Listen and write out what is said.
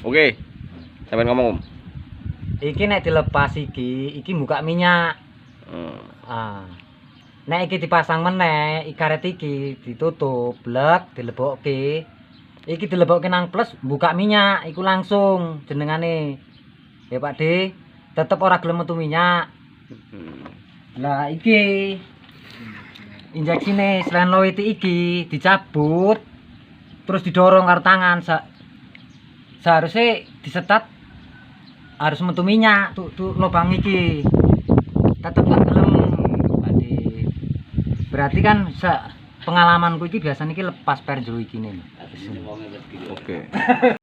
Oke. Sampeyan ngomong, Om. Iki nek dilepas iki buka minyak. Ah. Nek iki dipasang meneh, ikaret iki ditutup, blek, dilebokke. Iki dilebokke nang plus, buka minyak, iku langsung jenengane. Ya Pak D, tetep ora gelem metu minyak. Lah iki injeksine selain lowiti iki dicabut terus didorong karo tangan seharusnya disetat harus metu minyak tuh lubang iki tetep gak gelem berarti kan pengalamanku iki biasanya iki lepas per jero iki nih. Oke.